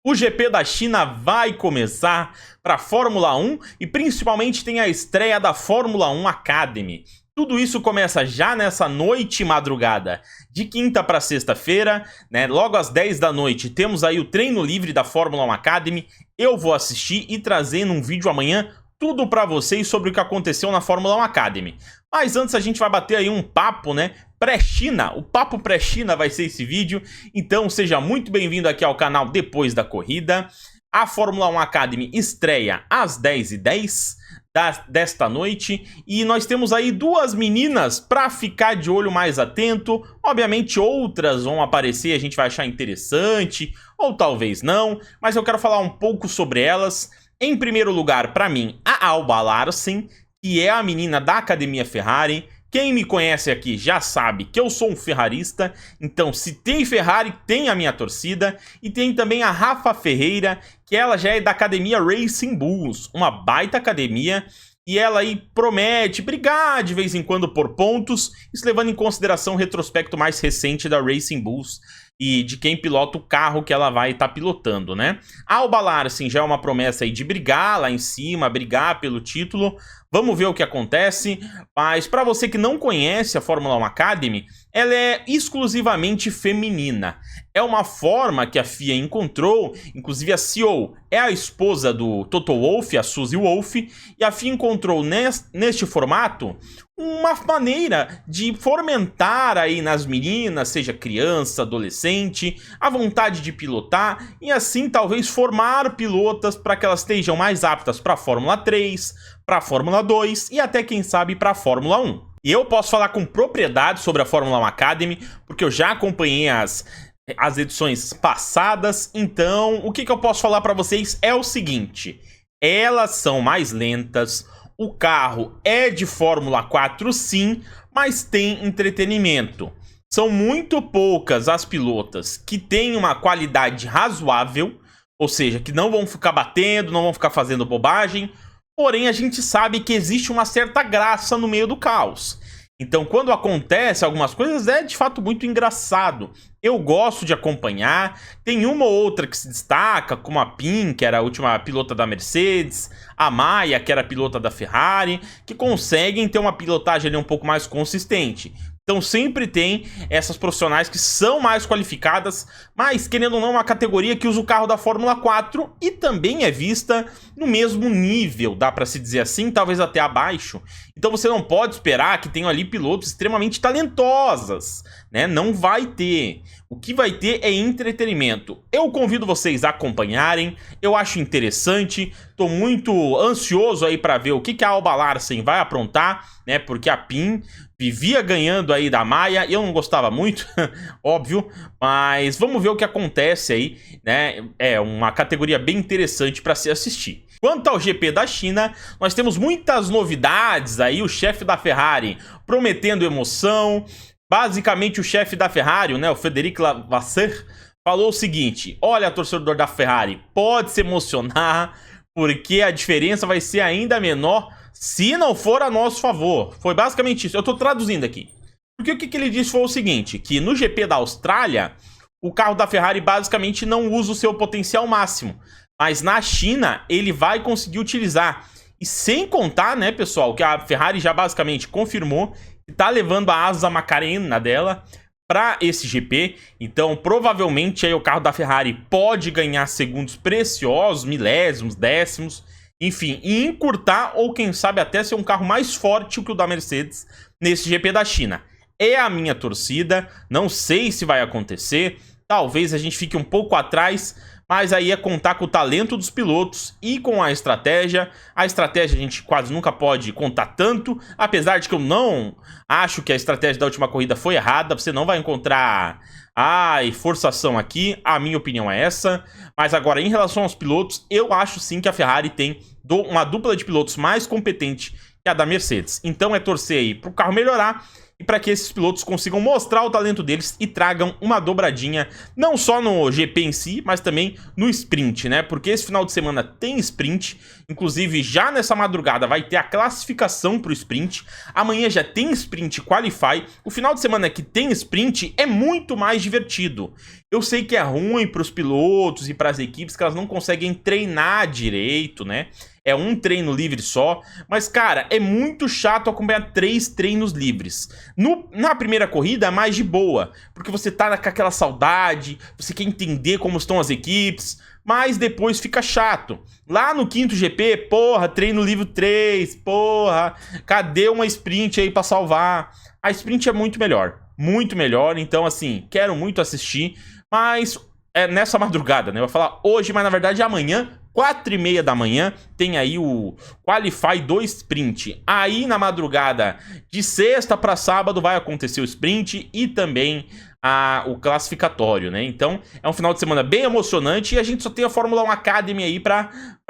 O GP da China vai começar para a Fórmula 1 e principalmente tem a estreia da Fórmula 1 Academy. Tudo isso começa já nessa noite e madrugada, de quinta para sexta-feira, né? Logo às 10 da noite temos aí o treino livre da Fórmula 1 Academy. Eu vou assistir e trazer num vídeo amanhã tudo para vocês sobre o que aconteceu na Fórmula 1 Academy. Mas antes a gente vai bater aí um papo, né? Pré-China, o papo pré-China vai ser esse vídeo, então seja muito bem-vindo aqui ao canal Depois da Corrida. A Fórmula 1 Academy estreia às 10h10 desta noite e nós temos aí duas meninas para ficar de olho mais atento. Obviamente outras vão aparecer, a gente vai achar interessante ou talvez não, mas eu quero falar um pouco sobre elas. Em primeiro lugar, para mim, a Alba Larsen, que é a menina da Academia Ferrari. Quem me conhece aqui já sabe que eu sou um ferrarista, então se tem Ferrari, tem a minha torcida. E tem também a Rafa Ferreira, que ela já é da Academia Racing Bulls, uma baita academia. E ela aí promete brigar de vez em quando por pontos, isso levando em consideração o retrospecto mais recente da Racing Bulls e de quem pilota o carro que ela vai estar pilotando, né? A Alba Larsen já é uma promessa aí de brigar lá em cima, brigar pelo título. Vamos ver o que acontece, mas para você que não conhece a Fórmula 1 Academy, ela é exclusivamente feminina. É uma forma que a FIA encontrou, inclusive a CEO é a esposa do Toto Wolff, a Suzy Wolff, e a FIA encontrou neste formato uma maneira de fomentar aí nas meninas, seja criança, adolescente, a vontade de pilotar e assim talvez formar pilotas para que elas estejam mais aptas para a Fórmula 3, para a Fórmula 2 e até quem sabe para a Fórmula 1. E eu posso falar com propriedade sobre a Fórmula 1 Academy, porque eu já acompanhei as edições passadas, então o que eu posso falar para vocês é o seguinte: elas são mais lentas, o carro é de Fórmula 4 sim, mas tem entretenimento. São muito poucas as pilotas que têm uma qualidade razoável, ou seja, que não vão ficar batendo, não vão ficar fazendo bobagem, porém a gente sabe que existe uma certa graça no meio do caos. Então, quando acontece algumas coisas, é de fato muito engraçado. Eu gosto de acompanhar. Tem uma ou outra que se destaca, como a Pin, que era a última pilota da Mercedes, a Maia, que era a pilota da Ferrari, que conseguem ter uma pilotagem ali um pouco mais consistente. Então sempre tem essas profissionais que são mais qualificadas, mas querendo ou não, uma categoria que usa o carro da Fórmula 4 e também é vista no mesmo nível, dá pra se dizer assim, talvez até abaixo. Então você não pode esperar que tenham ali pilotos extremamente talentosas, né? Não vai ter. O que vai ter é entretenimento. Eu convido vocês a acompanharem, eu acho interessante, tô muito ansioso aí pra ver o que a Alba Larsen vai aprontar, né? Porque a Pin vivia ganhando aí da Maia, eu não gostava muito, óbvio, mas vamos ver o que acontece aí, né? É uma categoria bem interessante para se assistir. Quanto ao GP da China, nós temos muitas novidades aí, o chefe da Ferrari prometendo emoção. Basicamente o chefe da Ferrari, né, o Federico Vasseur, falou o seguinte: olha, torcedor da Ferrari, pode se emocionar, porque a diferença vai ser ainda menor se não for a nosso favor. Foi basicamente isso. Eu tô traduzindo aqui. Porque o que ele disse foi o seguinte: que no GP da Austrália, o carro da Ferrari basicamente não usa o seu potencial máximo. Mas na China, ele vai conseguir utilizar. E sem contar, né, pessoal, que a Ferrari já basicamente confirmou que tá levando a asa Macarena dela para esse GP. Então, provavelmente, aí o carro da Ferrari pode ganhar segundos preciosos, milésimos, décimos, enfim, e encurtar ou quem sabe até ser um carro mais forte que o da Mercedes nesse GP da China. É a minha torcida, não sei se vai acontecer, talvez a gente fique um pouco atrás, mas aí é contar com o talento dos pilotos e com a estratégia. A estratégia a gente quase nunca pode contar tanto, apesar de que eu não acho que a estratégia da última corrida foi errada. Você não vai encontrar forçação aqui, a minha opinião é essa. Mas agora, em relação aos pilotos, eu acho sim que a Ferrari tem uma dupla de pilotos mais competente que a da Mercedes. Então é torcer aí para o carro melhorar e para que esses pilotos consigam mostrar o talento deles e tragam uma dobradinha, não só no GP em si, mas também no sprint, né? Porque esse final de semana tem sprint, inclusive já nessa madrugada vai ter a classificação para o sprint, amanhã já tem sprint qualify, o final de semana que tem sprint é muito mais divertido. Eu sei que é ruim para os pilotos e para as equipes que elas não conseguem treinar direito, né? É um treino livre só, mas, cara, é muito chato acompanhar 3 treinos livres. Na primeira corrida é mais de boa, porque você tá com aquela saudade, você quer entender como estão as equipes, mas depois fica chato. Lá no 5º GP, porra, treino livre 3, porra, cadê uma sprint aí pra salvar? A sprint é muito melhor, então, assim, quero muito assistir, mas é nessa madrugada, né? Eu vou falar hoje, mas na verdade é amanhã, 4h30 da manhã, tem aí o Qualify 2 Sprint. Aí na madrugada de sexta para sábado vai acontecer o sprint e também o classificatório, né? Então é um final de semana bem emocionante e a gente só tem a Fórmula 1 Academy aí pra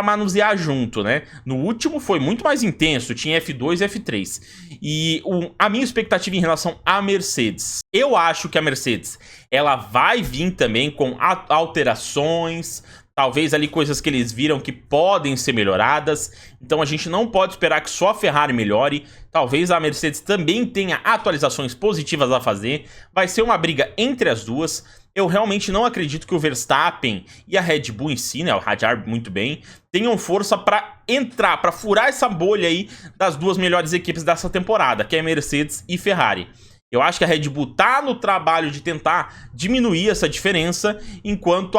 manusear junto, né? No último foi muito mais intenso, tinha F2 e F3. E a minha expectativa em relação à Mercedes, eu acho que a Mercedes ela vai vir também com alterações, talvez ali coisas que eles viram que podem ser melhoradas. Então a gente não pode esperar que só a Ferrari melhore. Talvez a Mercedes também tenha atualizações positivas a fazer. Vai ser uma briga entre as duas. Eu realmente não acredito que o Verstappen e a Red Bull em si, né, o Hadjar muito bem, tenham força para entrar, para furar essa bolha aí das duas melhores equipes dessa temporada, que é Mercedes e Ferrari. Eu acho que a Red Bull tá no trabalho de tentar diminuir essa diferença, enquanto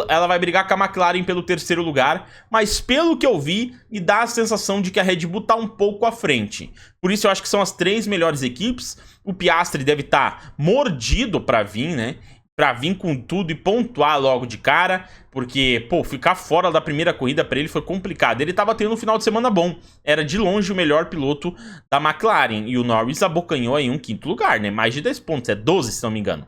ela vai brigar com a McLaren pelo 3º lugar, mas pelo que eu vi, me dá a sensação de que a Red Bull tá um pouco à frente. Por isso eu acho que são as 3 melhores equipes. O Piastri deve estar mordido para vir, né? Pra vir com tudo e pontuar logo de cara, porque, pô, ficar fora da primeira corrida pra ele foi complicado. Ele tava tendo um final de semana bom, era de longe o melhor piloto da McLaren, e o Norris abocanhou aí um 5º lugar, né? Mais de 10 pontos, é 12 se não me engano.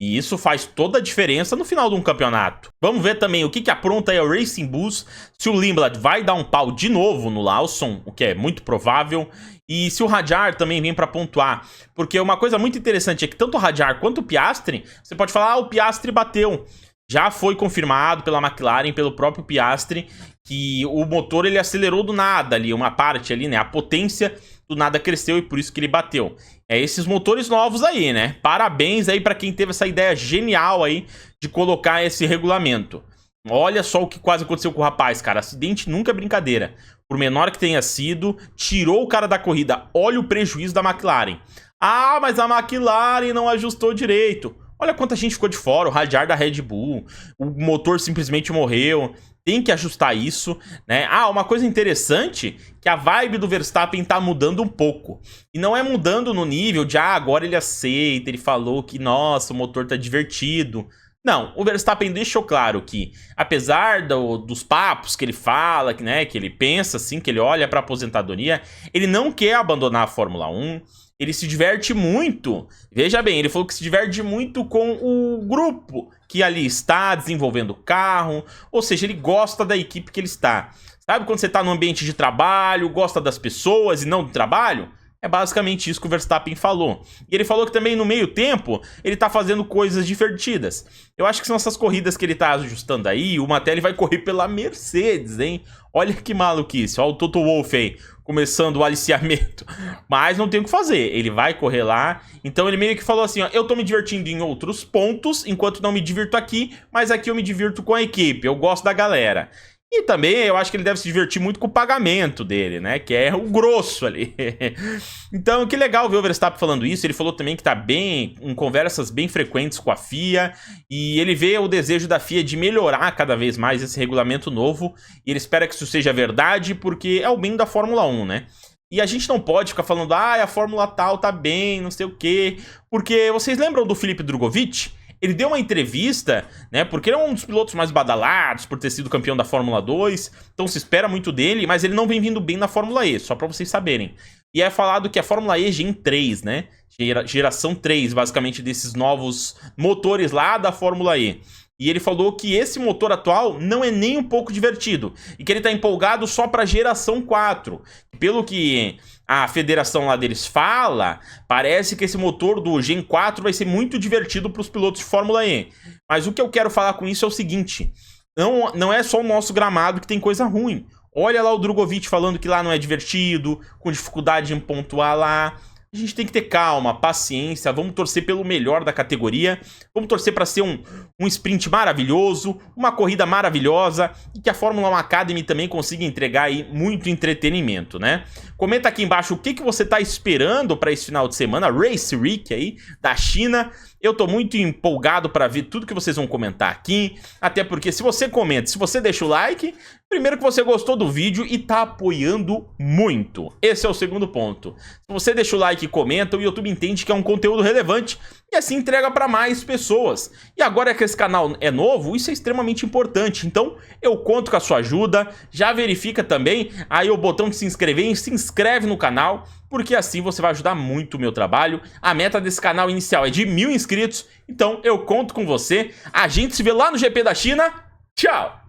E isso faz toda a diferença no final de um campeonato. Vamos ver também o que apronta aí a Racing Bulls, se o Lindblad vai dar um pau de novo no Lawson, o que é muito provável, e se o Hadjar também vem para pontuar. Porque uma coisa muito interessante é que tanto o Hadjar quanto o Piastri, você pode falar, o Piastri bateu. Já foi confirmado pela McLaren, pelo próprio Piastri, que o motor ele acelerou do nada ali, uma parte ali, né? A potência do nada cresceu e por isso que ele bateu. É esses motores novos aí, né? Parabéns aí para quem teve essa ideia genial aí de colocar esse regulamento. Olha só o que quase aconteceu com o rapaz, cara. Acidente nunca é brincadeira. Por menor que tenha sido, tirou o cara da corrida. Olha o prejuízo da McLaren. Ah, mas a McLaren não ajustou direito. Olha quanta gente ficou de fora, o Hadjar da Red Bull, o motor simplesmente morreu. Tem que ajustar isso, né? Ah, uma coisa interessante, que a vibe do Verstappen tá mudando um pouco. E não é mudando no nível de, agora ele aceita, ele falou que, nossa, o motor tá divertido. Não, o Verstappen deixou claro que, apesar dos papos que ele fala, né, que ele pensa assim, que ele olha pra aposentadoria, ele não quer abandonar a Fórmula 1. Ele se diverte muito, veja bem, ele falou que se diverte muito com o grupo que ali está desenvolvendo o carro, ou seja, ele gosta da equipe que ele está. Sabe quando você está no ambiente de trabalho, gosta das pessoas e não do trabalho? É basicamente isso que o Verstappen falou. E ele falou que também no meio tempo ele tá fazendo coisas divertidas. Eu acho que são essas corridas que ele tá ajustando aí. O Matelli vai correr pela Mercedes, hein? Olha que maluquice. Olha o Toto Wolff aí começando o aliciamento. Mas não tem o que fazer. Ele vai correr lá. Então ele meio que falou assim, ó, eu tô me divertindo em outros pontos, enquanto não me divirto aqui, mas aqui eu me divirto com a equipe. Eu gosto da galera. E também eu acho que ele deve se divertir muito com o pagamento dele, né? Que é o grosso ali. Então, que legal ver o Verstappen falando isso. Ele falou também que tá bem, em conversas bem frequentes com a FIA. E ele vê o desejo da FIA de melhorar cada vez mais esse regulamento novo. E ele espera que isso seja verdade, porque é o bem da Fórmula 1, né? E a gente não pode ficar falando, a Fórmula tal tá bem, não sei o quê. Porque vocês lembram do Felipe Drugovich? Ele deu uma entrevista, né, porque ele é um dos pilotos mais badalados por ter sido campeão da Fórmula 2, então se espera muito dele, mas ele não vem vindo bem na Fórmula E, só pra vocês saberem. E é falado que a Fórmula E Gen 3, né, geração 3, basicamente, desses novos motores lá da Fórmula E. E ele falou que esse motor atual não é nem um pouco divertido, e que ele tá empolgado só pra geração 4. Pelo que a federação lá deles fala, parece que esse motor do Gen 4 vai ser muito divertido para os pilotos de Fórmula E. Mas o que eu quero falar com isso é o seguinte, não é só o nosso gramado que tem coisa ruim. Olha lá o Drugovich falando que lá não é divertido, com dificuldade em pontuar lá. a gente tem que ter calma, paciência, vamos torcer pelo melhor da categoria, vamos torcer para ser um sprint maravilhoso, uma corrida maravilhosa e que a Fórmula 1 Academy também consiga entregar aí muito entretenimento, né? Comenta aqui embaixo o que você tá esperando para esse final de semana, Race Week aí, da China. Eu tô muito empolgado para ver tudo que vocês vão comentar aqui, até porque se você comenta, se você deixa o like, primeiro que você gostou do vídeo e tá apoiando muito. Esse é o segundo ponto. Se você deixa o like e comenta, o YouTube entende que é um conteúdo relevante e assim entrega para mais pessoas. E agora que esse canal é novo, isso é extremamente importante, então eu conto com a sua ajuda. Já verifica também aí o botão de se inscrever e se inscreve no canal, porque assim você vai ajudar muito o meu trabalho. A meta desse canal inicial é de 1000 inscritos, então eu conto com você. A gente se vê lá no GP da China. Tchau!